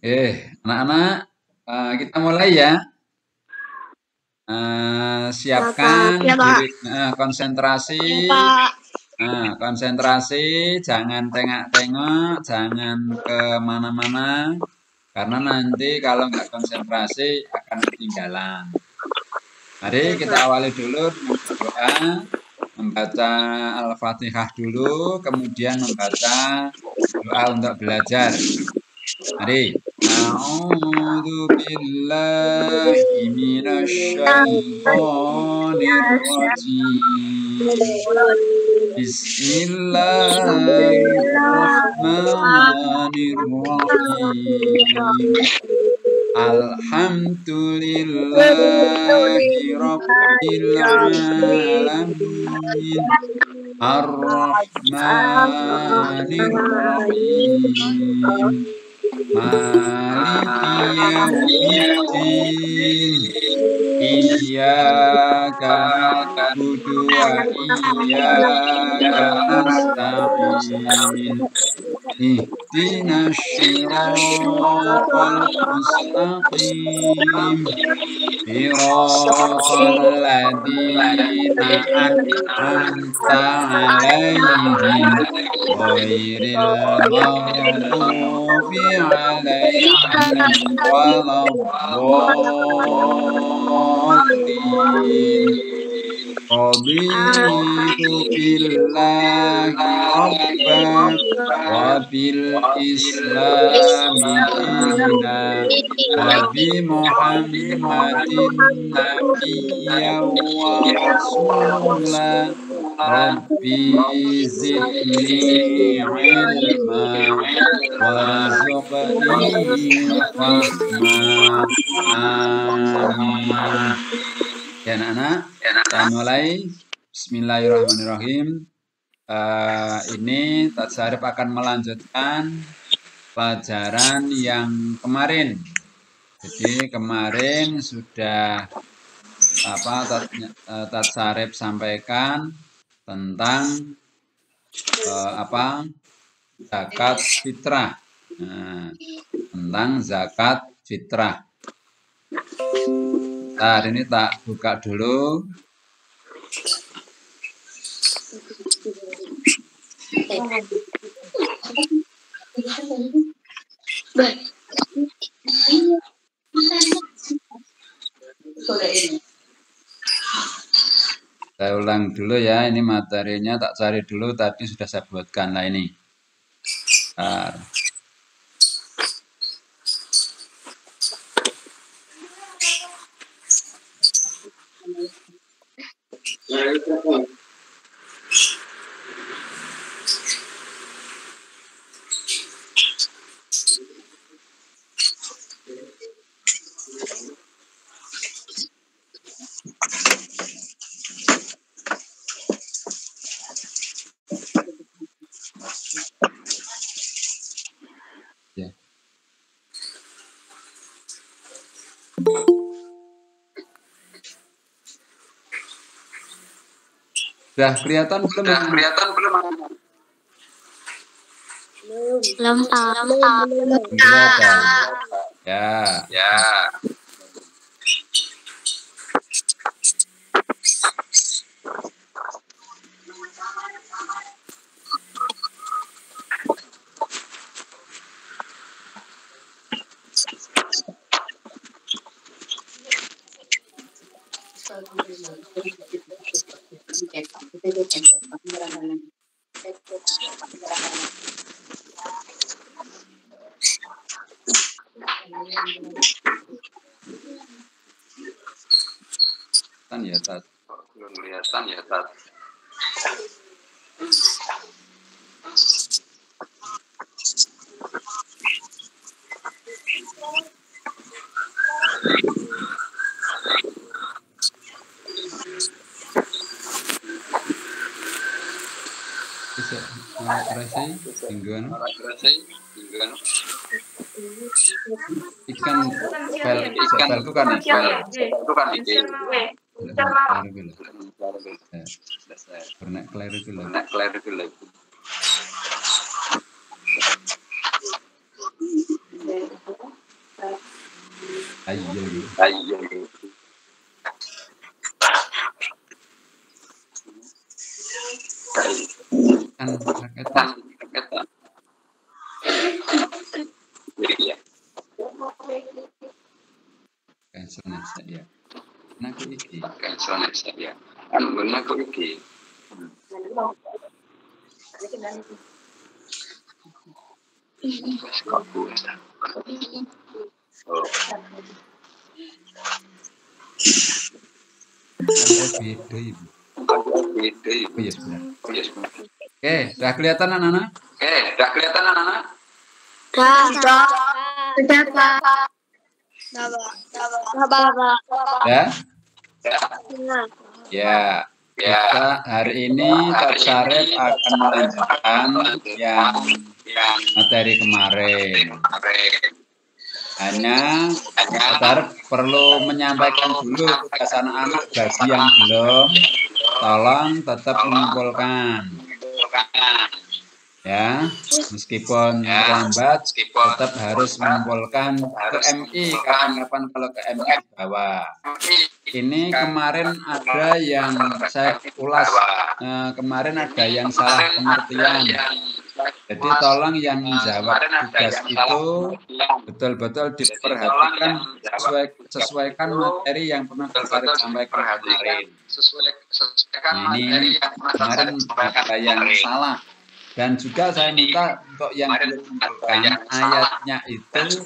Anak-anak, kita mulai ya. Siapkan Ya, Pak. diri, konsentrasi. Ya, Pak. Konsentrasi, jangan tengok-tengok, jangan kemana-mana, karena nanti kalau nggak konsentrasi akan ketinggalan. Mari kita awali dulu dengan berdoa, membaca Al-Fatihah dulu, kemudian membaca doa untuk belajar. Mari. A'udzu billahi minasy syaithanir rajim. Bismillahirrahmanirrahim. Alhamdulillahi rabbil alamin. Ar-Rahmanir-Rahim. Maliki yaumiddin. Iyyaka na'budu wa iyyaka nasta'in. Ihdinas shiratal mustaqim. Shiratal ladzina an'amta 'alaihim ghairil maghdubi 'alaihim waladdallin. Raditu billahi rabban wa bil islami dinan wa bi Muhammadin nabiyyan wa rasula. Rabbi zidni ilma warzuqni fahma. Amin. Ya anak-anak, kita mulai. Bismillahirrahmanirrahim. Ini Ustaz Syarif akan melanjutkan pelajaran yang kemarin. Jadi kemarin sudah Ustaz Syarif sampaikan tentang zakat fitrah. Tentang zakat fitrah. Nah, ini tak buka dulu. Saya ulang dulu ya, ini materinya tak cari dulu, tadi sudah saya buatkan lah ini. Sudah kelihatan belum? Belum, Pak. Kelihatan. Ya. Belum kelihatan ya, Tat. Ikan itu kan Bernak keler itu lagi. Ayyul. Kan raketan. Cancel saja. Naku iki. Cancel saja. Naku iki. Beda ibu. Oh iya benar. Oke, udah kelihatan anak-anak? Sudah, Pak. Ya? Ya. Kita hari ini Tatsarif akan melanjutkan yang materi kemarin. Hanya Tatsarif perlu menyampaikan dulu tugas anak-anak bagi yang belum, tolong tetap mengumpulkan. Ya, meskipun terlambat, tetap harus mengumpulkan ke MI kapan-kapan kalau ke MI bawa. Ini kemarin ada yang saya ulas, kemarin ada yang salah pengertian. Jadi tolong yang menjawab tugas itu betul-betul diperhatikan, sesuaikan materi yang pernah Tatsarif sampaikan kemarin. Nah, ini kemarin ada yang salah. Dan juga saya minta untuk yang belum mengumpulkan ayatnya itu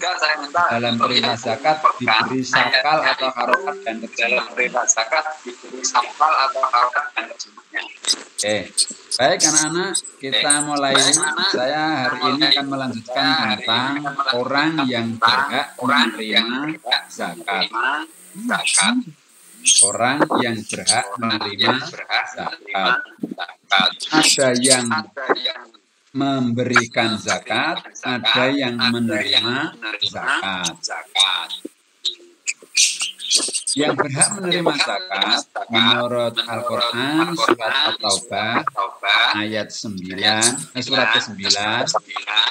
dalam perintah zakat diberi sakal atau harokat dan terjemahnya. Oke, baik anak-anak, kita mulai. Saya hari ini akan melanjutkan tentang orang yang berhak menerima zakat. Orang yang berhak menerima zakat. Ada yang memberikan zakat, ada yang menerima zakat. Yang berhak menerima zakat menurut Al-Quran surat At-Taubah ayat 9, surat ke-9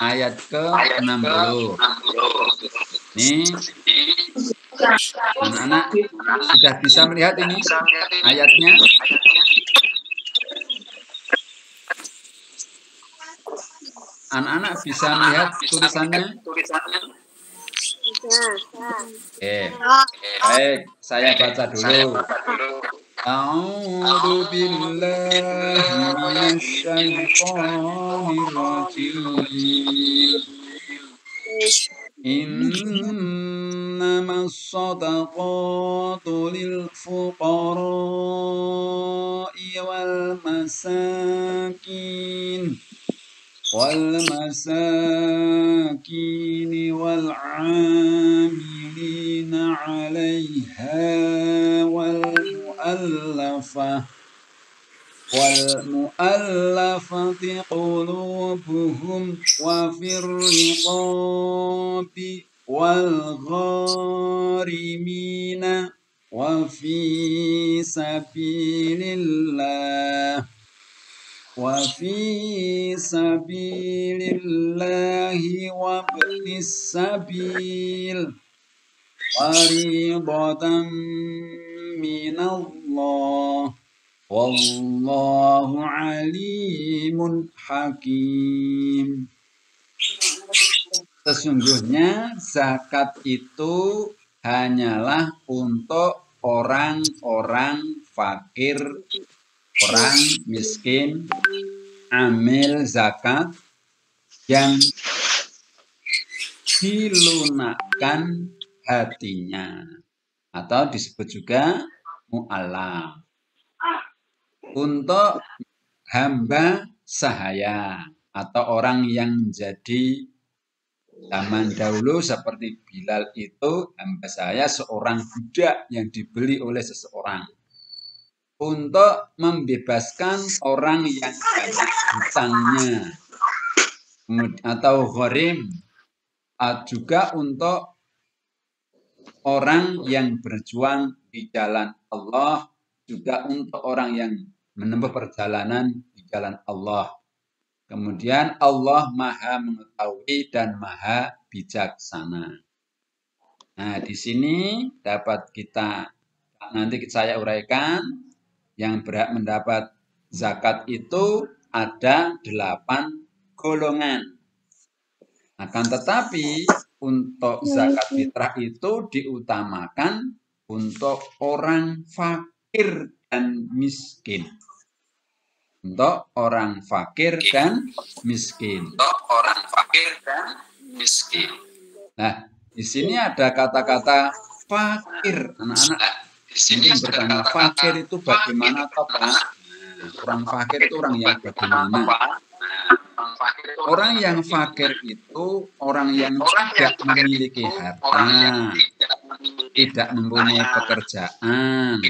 ayat ke-60. Ini anak-anak sudah bisa melihat ini ayatnya? Anak-anak bisa melihat tulisannya? Oke, baik, saya baca dulu. A'udzu billahi minasyaitonir rajim. Innamas shadaqatu lil fuqara'i wal masakin والعاملين عليها والمؤلفة قلوبهم وفي الرقاب والغارمين وفي سبيل الله وابن السبيل فريضة من الله والله عليم حكيم. Sesungguhnya zakat itu hanyalah untuk orang-orang fakir, orang miskin, amil zakat yang dilunakkan hatinya atau disebut juga mu'allaf, untuk hamba sahaya atau orang yang menjadi zaman dahulu seperti Bilal itu hamba sahaya, seorang budak yang dibeli oleh seseorang, untuk membebaskan orang yang banyak hutangnya, atau gharim, juga untuk orang yang berjuang di jalan Allah, juga untuk orang yang menempuh perjalanan di jalan Allah. Kemudian Allah Maha mengetahui dan Maha bijaksana. Nah, di sini dapat nanti saya uraikan yang berhak mendapat zakat itu ada 8 golongan. Akan tetapi untuk zakat fitrah itu diutamakan untuk orang fakir dan miskin. Untuk orang fakir dan miskin. Untuk orang fakir dan miskin. Nah, di sini ada kata-kata fakir. Anak-anak mungkin bertanya, fakir itu bagaimana toh, Pak? Nah, orang fakir itu orang yang bagaimana? Orang yang fakir itu orang yang tidak memiliki harta, tidak mempunyai pekerjaan,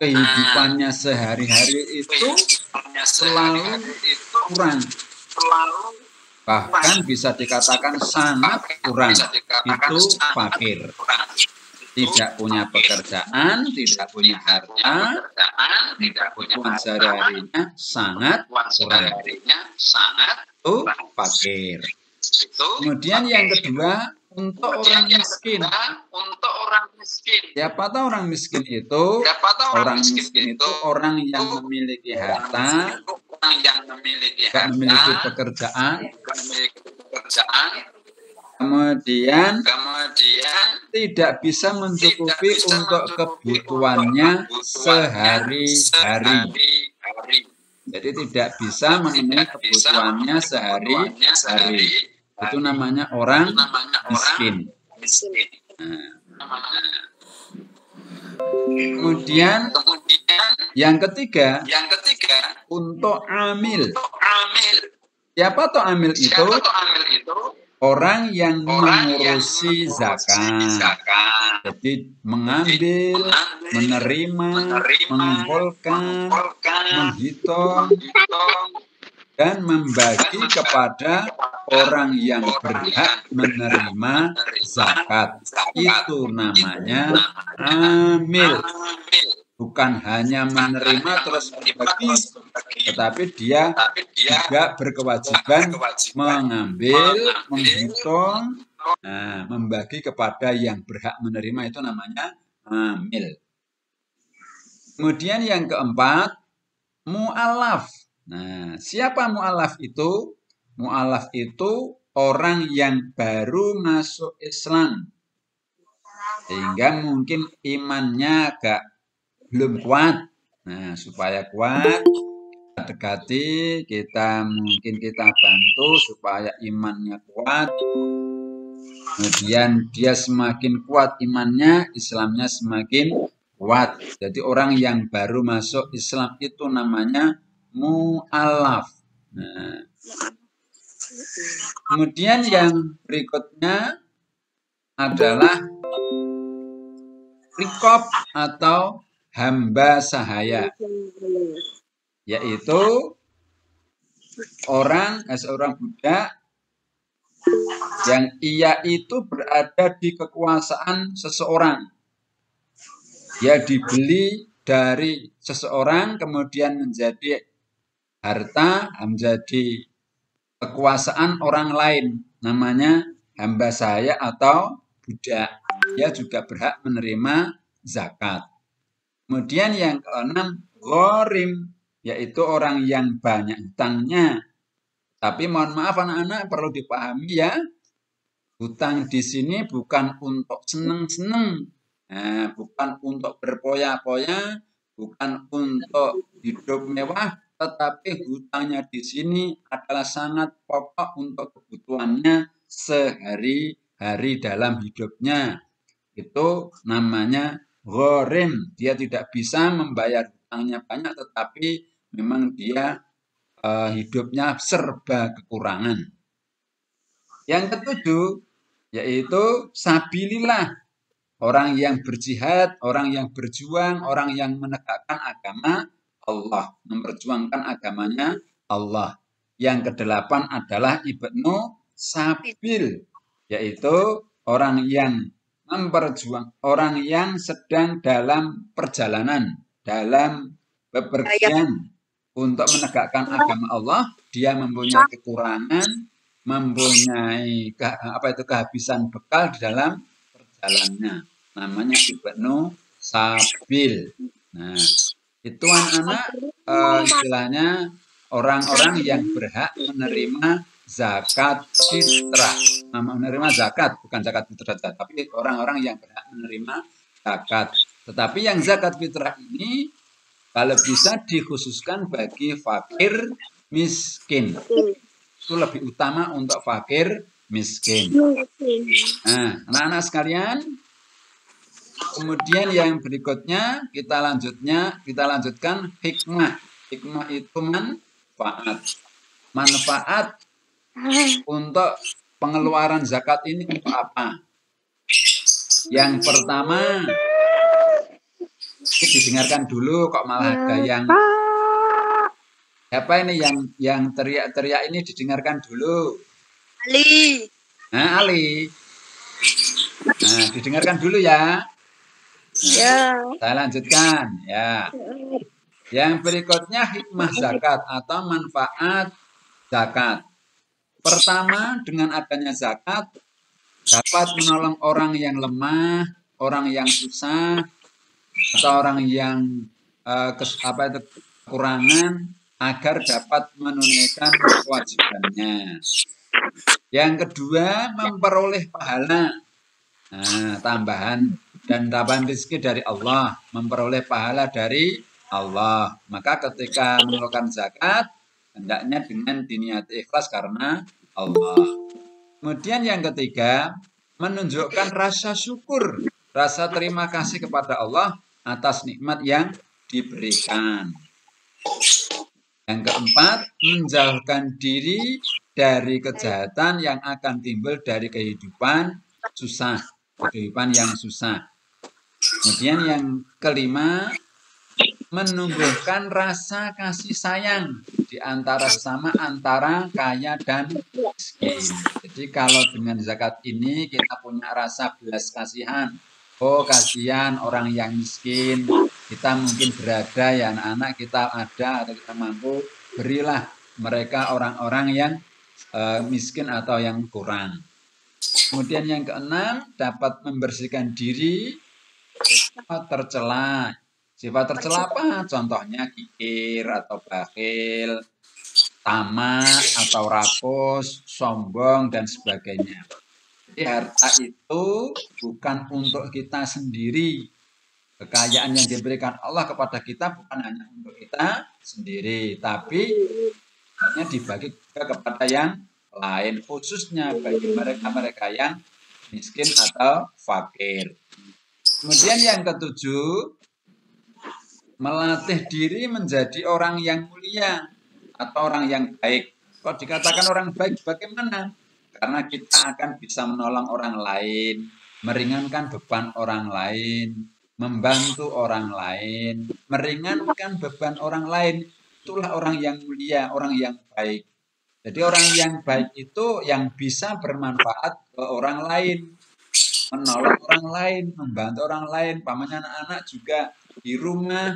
kehidupannya sehari-hari itu selalu kurang, bahkan bisa dikatakan sangat kurang. Itu fakir, tidak punya pekerjaan, tidak punya harta, kehidupan sehari-harinya sangat kurang. Itu fakir. Kemudian yang kedua, untuk orang miskin. Siapa tahu orang miskin itu? Orang miskin itu orang yang memiliki harta, tidak memiliki pekerjaan, kemudian tidak bisa mencukupi untuk kebutuhannya sehari-hari. Jadi tidak bisa memenuhi kebutuhannya sehari-hari. Itu namanya orang miskin. Nah. Kemudian yang ketiga untuk amil. Siapa tuh amil itu? Orang yang mengurusi zakat. Jadi mengambil, menerima, mengumpulkan, menghitung, dan membagi kepada orang yang berhak menerima zakat. Itu namanya amil. Bukan hanya menerima terus berbagi, tetapi dia juga berkewajiban mengambil, menghitung, membagi kepada yang berhak menerima. Itu namanya amil. Kemudian yang keempat, mu'alaf. Nah, siapa mu'alaf itu? Mu'alaf itu orang yang baru masuk Islam, sehingga mungkin imannya agak belum kuat. Nah, supaya kuat, kita dekati, kita bantu supaya imannya kuat. Kemudian dia semakin kuat imannya, Islamnya semakin kuat. Jadi orang yang baru masuk Islam itu namanya mu'alaf. Nah, kemudian yang berikutnya adalah rikob atau hamba sahaya, yaitu seorang budak yang ia itu berada di kekuasaan seseorang. Dia dibeli dari seseorang kemudian menjadi harta, menjadi kekuasaan orang lain. Namanya hamba sahaya atau budak. Dia juga berhak menerima zakat. Kemudian yang keenam, ghorim, yaitu orang yang banyak hutangnya. Tapi mohon maaf anak-anak, perlu dipahami ya, hutang di sini bukan untuk seneng-seneng, bukan untuk berpoya-poya, bukan untuk hidup mewah, tetapi hutangnya di sini adalah sangat pokok untuk kebutuhannya sehari-hari dalam hidupnya. Itu namanya ghorim. Dia tidak bisa membayar hutangnya banyak, tetapi memang dia hidupnya serba kekurangan. Yang ketujuh, yaitu sabilillah. Orang yang berjihad, orang yang berjuang, orang yang menegakkan agama Allah. Memperjuangkan agamanya Allah. Yang kedelapan adalah ibnu sabil, yaitu orang yang orang yang sedang dalam perjalanan, dalam bepergian untuk menegakkan agama Allah. Dia mempunyai kekurangan, mempunyai kehabisan bekal di dalam jalannya. Namanya Ibnu Sabil. Nah, itu anak-anak istilahnya orang-orang yang berhak menerima zakat fitrah. Menerima zakat, bukan zakat fitrah, tapi orang-orang yang berhak menerima zakat. Tetapi yang zakat fitrah ini kalau bisa dikhususkan bagi fakir miskin. Itu lebih utama untuk fakir miskin. Nah, anak-anak sekalian, kemudian yang berikutnya kita lanjutkan hikmah. Hikmah itu manfaat. Manfaat untuk pengeluaran zakat ini untuk apa? Yang pertama, ini didengarkan dulu kok malah ada yang siapa ini yang teriak-teriak ini didengarkan dulu. Ali. Nah, Ali. Nah, didengarkan dulu ya. Nah, Ya. saya lanjutkan ya. Yang berikutnya hikmah zakat atau manfaat zakat. Pertama, dengan adanya zakat dapat menolong orang yang lemah, orang yang susah, atau orang yang kekurangan agar dapat menunaikan kewajibannya. Yang kedua, memperoleh pahala. Nah, tambahan rezeki dari Allah, memperoleh pahala dari Allah. Maka ketika mengeluarkan zakat, hendaknya dengan diniati ikhlas karena Allah. Kemudian yang ketiga, menunjukkan rasa syukur, rasa terima kasih kepada Allah atas nikmat yang diberikan. Yang keempat, menjauhkan diri dari kejahatan yang akan timbul dari kehidupan yang susah. Kemudian yang kelima, menumbuhkan rasa kasih sayang di antara sesama, antara kaya dan miskin. Jadi kalau dengan zakat ini kita punya rasa belas kasihan. Oh, kasihan orang yang miskin. Kita mungkin berada ya anak-anak, kita ada atau kita mampu, berilah mereka orang-orang yang miskin atau yang kurang. Kemudian yang keenam, dapat membersihkan diri tercela. Sifat tercela apa? Contohnya kikir atau bakhil, tamak atau rakus, sombong, dan sebagainya. Jadi harta itu bukan untuk kita sendiri. Kekayaan yang diberikan Allah kepada kita bukan hanya untuk kita sendiri, tapi hanya dibagi juga kepada yang lain, khususnya bagi mereka-mereka yang miskin atau fakir. Kemudian yang ketujuh, melatih diri menjadi orang yang mulia atau orang yang baik. Kalau dikatakan orang baik bagaimana? Karena kita akan bisa menolong orang lain, meringankan beban orang lain, membantu orang lain, meringankan beban orang lain. Itulah orang yang mulia, orang yang baik. Jadi orang yang baik itu yang bisa bermanfaat ke orang lain, menolong orang lain, membantu orang lain. Pamannya anak-anak juga di rumah,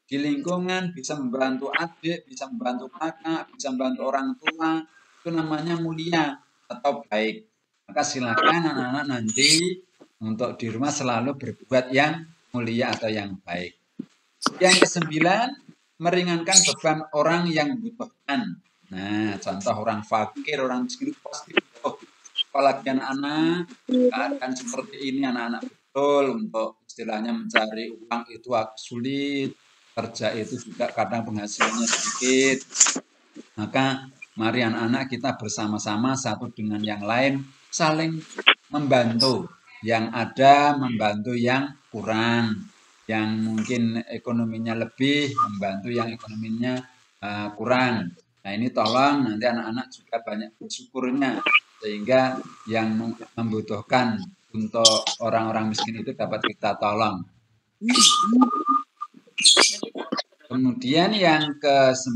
di lingkungan bisa membantu adik, bisa membantu kakak, bisa membantu orang tua. Itu namanya mulia atau baik. Maka silakan anak-anak nanti untuk di rumah selalu berbuat yang mulia atau yang baik. Yang kesembilan, meringankan beban orang yang membutuhkan. Nah, contoh orang fakir, orang miskin pasti butuh. Apalagi anak-anak, keadaan seperti ini anak-anak betul untuk istilahnya mencari uang itu sulit. Kerja itu juga kadang penghasilannya sedikit. Maka mari anak-anak kita bersama-sama satu dengan yang lain saling membantu. Yang ada membantu yang kurang. Yang mungkin ekonominya lebih membantu yang ekonominya kurang. Nah ini tolong nanti anak-anak juga banyak bersyukurnya. Sehingga yang membutuhkan untuk orang-orang miskin itu dapat kita tolong. Kemudian yang ke-9,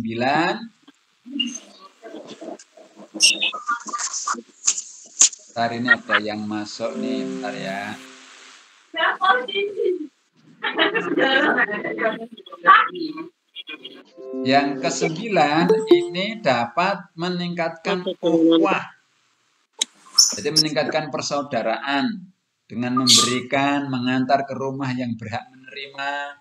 bentar ini ada yang masuk nih, bentar ya. Yang ke-9 ini dapat meningkatkan ukhuwah. Jadi meningkatkan persaudaraan. dengan memberikan, mengantar ke rumah yang berhak menerima,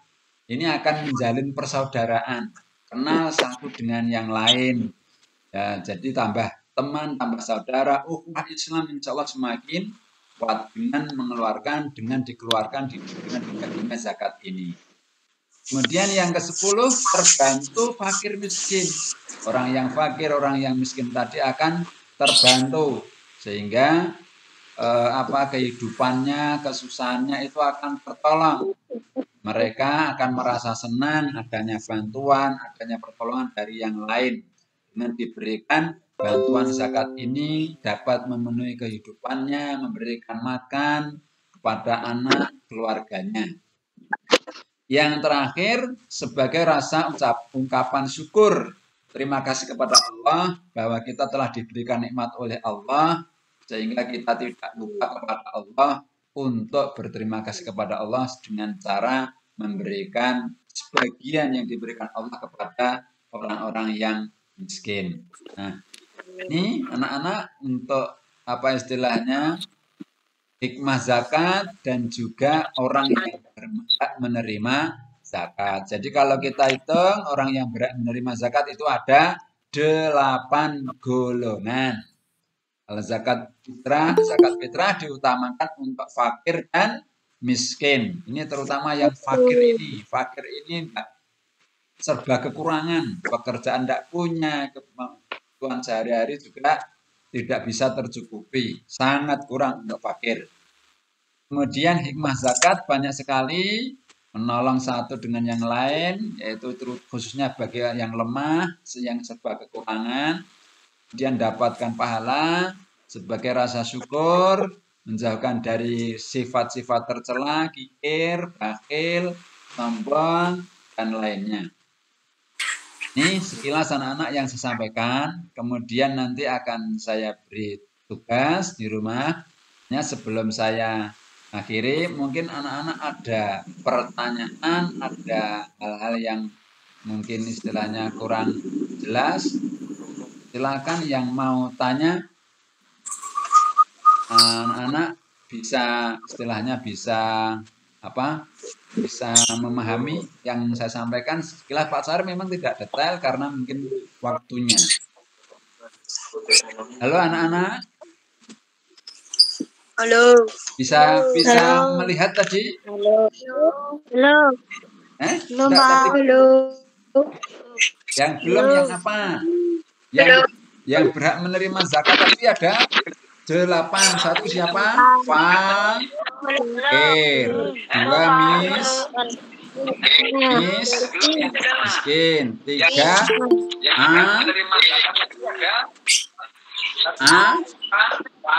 ini akan menjalin persaudaraan, kenal satu dengan yang lain. Ya, jadi tambah teman, tambah saudara, ukhuwah Islam insya Allah semakin kuat dengan mengeluarkan, dengan dikeluarkan, dengan dibaginya zakat ini. Kemudian yang ke-10, terbantu fakir miskin. Orang yang fakir, orang yang miskin tadi akan terbantu sehingga kehidupannya, kesusahannya itu akan tertolong. Mereka akan merasa senang adanya bantuan, adanya pertolongan dari yang lain. Dengan diberikan bantuan zakat ini dapat memenuhi kehidupannya, memberikan makan kepada anak keluarganya. Yang terakhir, sebagai rasa ungkapan syukur, terima kasih kepada Allah bahwa kita telah diberikan nikmat oleh Allah, sehingga kita tidak lupa kepada Allah untuk berterima kasih kepada Allah dengan cara memberikan sebagian yang diberikan Allah kepada orang-orang yang miskin. Nah, ini anak-anak untuk apa istilahnya hikmah zakat dan juga orang yang berhak menerima zakat. Jadi kalau kita hitung orang yang berhak menerima zakat itu ada 8 golongan. Kalau zakat fitrah diutamakan untuk fakir dan miskin. Ini terutama yang fakir ini. Fakir ini serba kekurangan. Pekerjaan tidak punya, kebutuhan sehari-hari juga tidak bisa tercukupi. Sangat kurang untuk fakir. Kemudian hikmah zakat banyak sekali. Menolong satu dengan yang lain, yaitu khususnya bagi yang lemah, yang serba kekurangan. Kemudian dapatkan pahala sebagai rasa syukur, menjauhkan dari sifat-sifat tercela, kikir, bakhil, sombong, dan lainnya. Ini sekilas anak-anak yang saya sampaikan. Kemudian nanti akan saya beri tugas di rumah. Sebelum saya akhiri, mungkin anak-anak ada pertanyaan, ada hal-hal yang mungkin istilahnya kurang jelas. Silakan yang mau tanya, anak-anak bisa istilahnya bisa memahami yang saya sampaikan. Sekilas Pak Sar memang tidak detail karena mungkin waktunya. Halo anak-anak. Halo. Bisa melihat tadi? Halo. Halo. Yang belum yang apa? Yang berhak menerima zakat tadi ada 8. 1 siapa? Fakir. 2 miskin. 3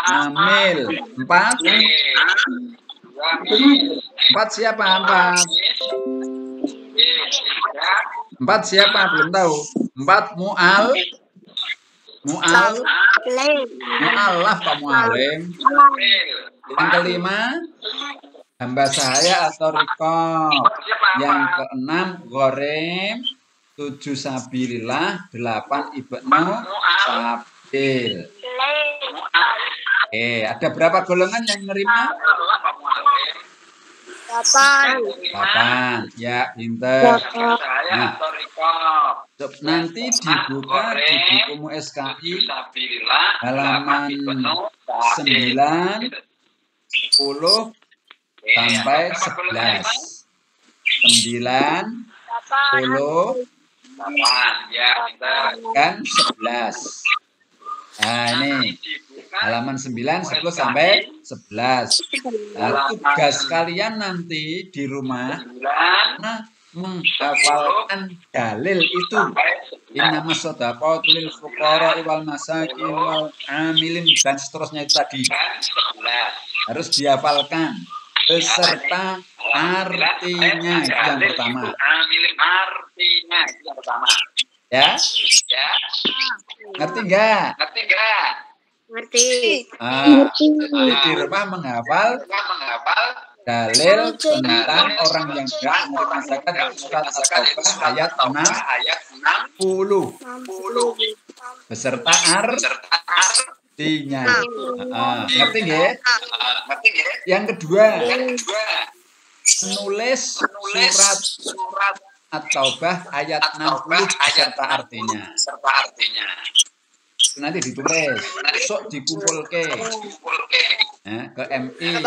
amil. 4 siapa? 4 siapa? Belum tahu. 4 mu'alaf Pak Mu'alim. Yang kelima hamba sahaya atau rikob. Yang keenam gorem. 7 sabilillah. 8 ibnu sabil. Ada berapa golongan yang menerima? 8. Ya, pinter. Nah, nanti dibuka di buku SKI halaman 9, 10 sampai 11. 9, 10 dan 11. Nah, ini halaman 9, 10 sampai 11. Nah, tugas kalian nanti di rumah menghafalkan dalil itu. Innamas shadaqatu lil fuqara wal masakin wal amilin dan seterusnya itu tadi. Harus dihafalkan beserta artinya itu yang pertama. Ya? Ngerti enggak? Ngerti. Di rumah menghafal dalil tentang orang yang tidak menerima zakat dari surat At-Taubah ayat 60 beserta Artinya. Ngerti nggih? Yang kedua, menulis surat At-Taubah ayat 60 beserta artinya. Nanti ditulis, sok dikumpulke ke MI.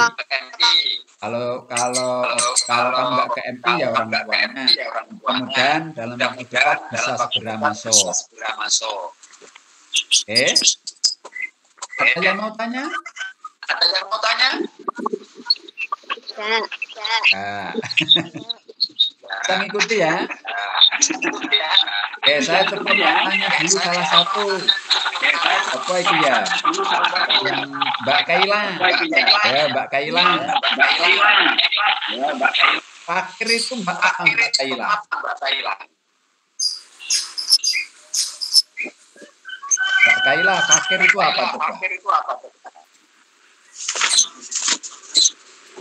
Kalau kamu nggak ke MI ya orang tuanya. Kemudian dalam waktu dekat bisa segera masuk. Ada yang mau tanya? Nah. Kita ngikuti ya. Saya coba tanya dulu salah satu. Apa itu ya? Yang Mbak Kaila. Ya, Mbak Kaila. Fakir itu Mbak Kaila. Mbak Kaila, fakir itu apa tuh?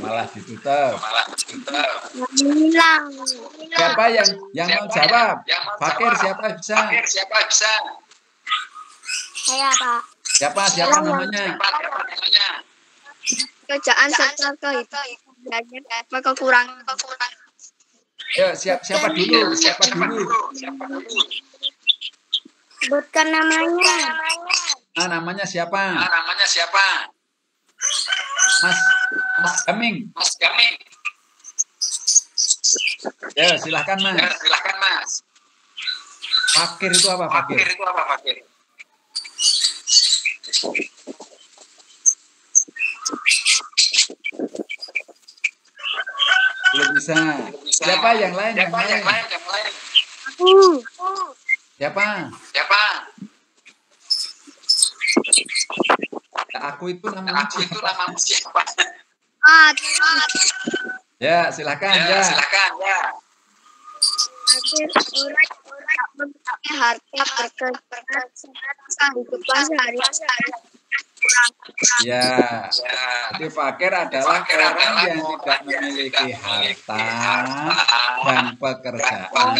Malah ditutup. Siapa yang mau jawab? Fakir siapa bisa? Saya, Pak. Siapa namanya? Kerjaan serta kehidupan kekurangan. Ya, siapa dulu? Sebutkan namanya. Namanya siapa? Mas Gaming. Ya, silahkan Mas. Fakir itu apa fakir? Belum bisa. Siapa yang lain? Aku. Siapa? Aku itu namanya siapa? Ya, silakan ya. Akhir orang punya harta berkecukupan kehidupan sehari-hari. Ya, jadi fakir adalah orang yang tidak memiliki harta dan pekerjaan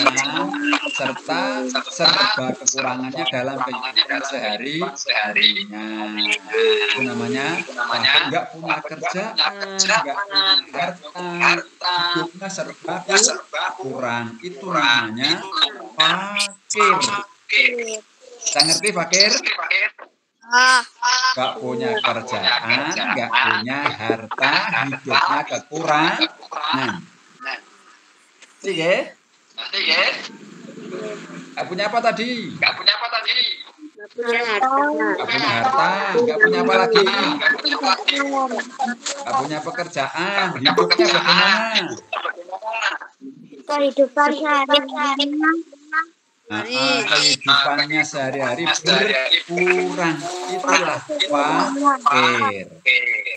serta serba kekurangannya dalam kehidupan sehari-harinya. Itu namanya fakir, nggak punya kerjaan, nggak punya harta, hidupnya serba kurang. Itu namanya fakir. Saya ngerti fakir? Gak punya kerjaan, gak punya harta, hidupnya kekurangan. Iya? Gak punya apa tadi? Gak punya harta, gak punya apa lagi? Gak punya pekerjaan, hidupnya bagaimana? Kehidupan sehari-hari. Kehidupannya sehari-hari berkurang. Itulah fakir.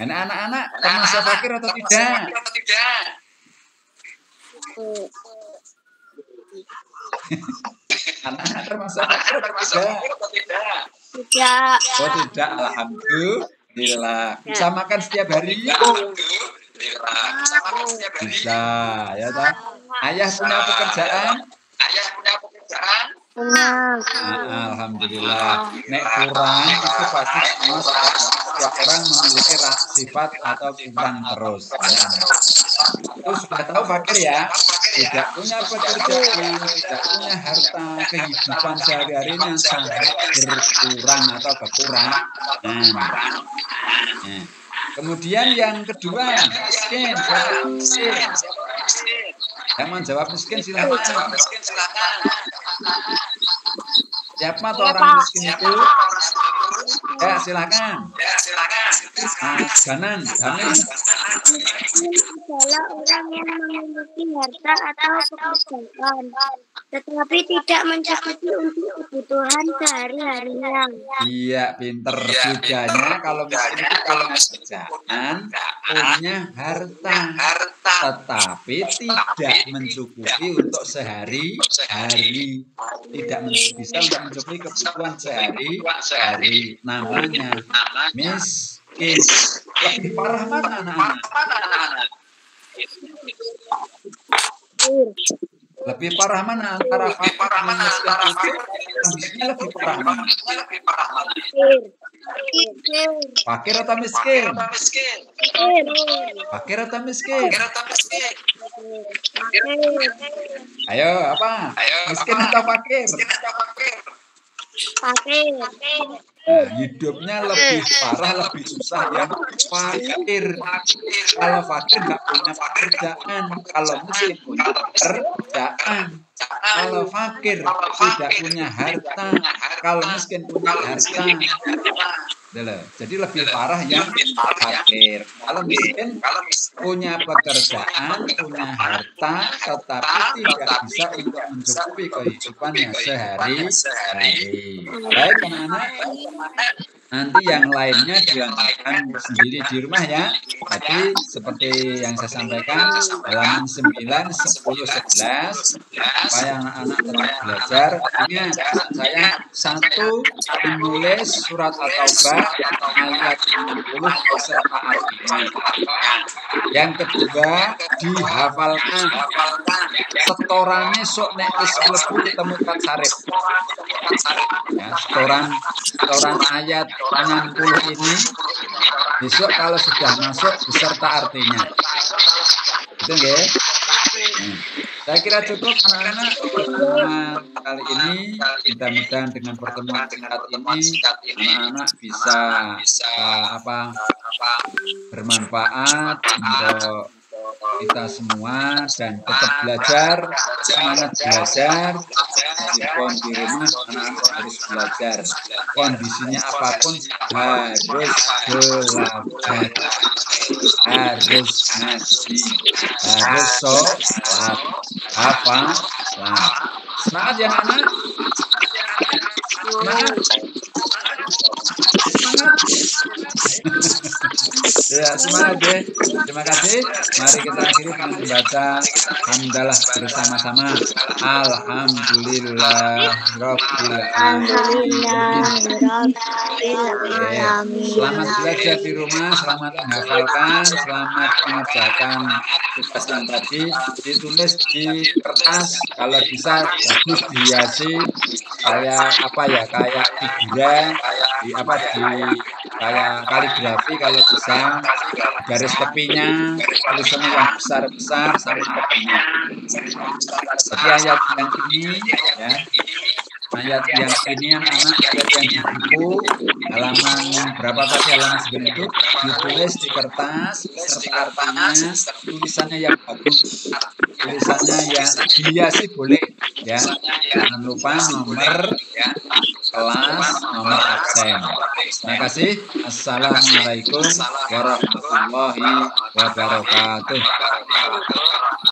Anak-anak termasuk fakir atau tidak? Anak-anak termasuk fakir atau tidak? Tidak. Oh tidak, alhamdulillah. Bisa makan setiap hari? Bisa, ya tak? Ayah punya pekerjaan? Alhamdulillah. Nek kurang itu pasti semua setiap orang memiliki sifat atau kurang terus. Itu sudah tahu fakir ya. Tidak punya pekerjaan, tidak punya harta, kehidupan sehari-harinya sangat berkurang atau kekurangan. Kemudian yang kedua, miskin. Yang mau jawab miskin silakan. Siapa tuh orang miskin itu? Ya silakan. Ganan. Adalah orang yang memiliki harta atau pekerjaan, tetapi tidak mencukupi untuk kebutuhan sehari-harinya. Iya, pinter. Bedanya kalau miskin itu punya pekerjaan, punya harta, tetapi tidak mencukupi untuk sehari-hari. Tidak bisa untuk mencukupi kebutuhan sehari-hari. Namanya miskin. Lebih parah mana anak-anak? Lebih parah mana antara fakir dan miskin itu? Kondisinya lebih parah mana? Fakir atau miskin? Fakir atau miskin? Ayo, apa? Miskin atau fakir? Fakir. Nah, hidupnya lebih parah, lebih susah yang fakir. Kalau fakir nggak punya pekerjaan, kalau miskin punya pekerjaan. Kalau fakir tidak punya harta, kalau miskin punya harta. Jadi lebih parah yang fakir. Kalau miskin punya pekerjaan, punya harta, tetapi tidak bisa untuk mencukupi kehidupannya sehari-hari. Baik anak-anak, nanti yang lainnya dilanjutkan sendiri di rumah ya. Tadi seperti yang saya sampaikan, halaman 9, 10, 11, supaya anak-anak tetap belajar. Ingat, saya satu menulis surat At-Taubah ayat 60 beserta artinya. Yang kedua, dihafalkan. Setorannya sok nek wis mlebu ketemu Pak Sarif. Ya, setoran ayat 60 ini besok kalau sudah masuk beserta artinya. Itu nggih? Saya kira cukup anak-anak pertemuan kali ini. Mudah-mudahan dengan pertemuan singkat ini anak-anak bisa bermanfaat untuk kita semua dan tetap belajar, semangat belajar. Meskipun di rumah anak-anak harus belajar. Kondisinya apapun harus belajar, harus ngaji, harus sholat, hafal. Semangat ya anak-anak. Semangat. Ya, semangat deh. Terima kasih. Mari kita akhiri dengan membaca hamdalah bersama-sama. Alhamdulillah Rabbil Alamin. Selamat belajar di rumah, selamat menghafalkan, selamat mengerjakan tugas yang tadi. Ditulis di kertas, kalau bisa bagus dihiasi kayak kayak figuran, kayak kaligrafi kalau bisa, garis tepinya tulisannya yang besar-besar sampai tepinya. Jadi ayat yang ini ya, ayat yang ini anak-anak, ayat yang di buku halaman berapa tadi, halaman 9 itu ditulis di kertas serta artinya, tulisannya yang bagus, tulisannya yang dihiasi boleh ya, jangan lupa nomor kelas, nomor absen. Terima kasih. Assalamualaikum warahmatullahi wabarakatuh.